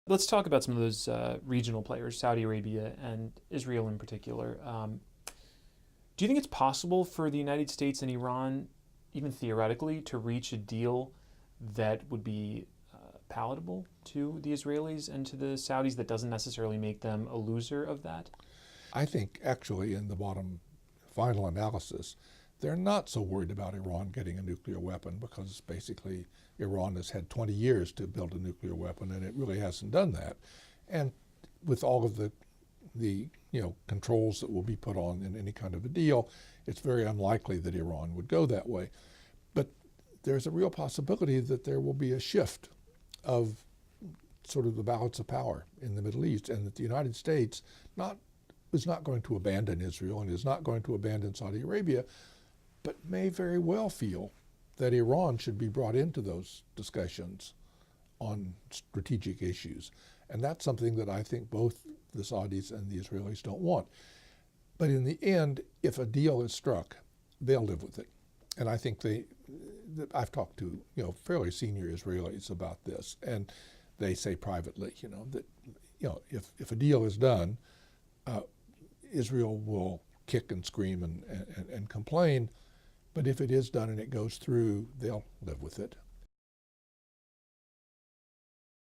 Let's talk about some of those regional players, Saudi Arabia and Israel in particular. Do you think it's possible for the United States and Iran, even theoretically, to reach a deal that would be palatable to the Israelis and to the Saudis that doesn't necessarily make them a loser of that? I think actually in the bottom final analysis, they're not so worried about Iran getting a nuclear weapon because basically Iran has had 20 years to build a nuclear weapon and it really hasn't done that. And with all of the controls that will be put on in any kind of a deal, it's very unlikely that Iran would go that way. But there's a real possibility that there will be a shift of sort of the balance of power in the Middle East, and that the United States is not going to abandon Israel and is not going to abandon Saudi Arabia, but may very well feel that Iran should be brought into those discussions on strategic issues. And that's something that I think both the Saudis and the Israelis don't want. But in the end, if a deal is struck, they'll live with it. And I think I've talked to fairly senior Israelis about this, and they say privately, that if a deal is done, Israel will kick and scream and complain, but if it is done and it goes through, they'll live with it.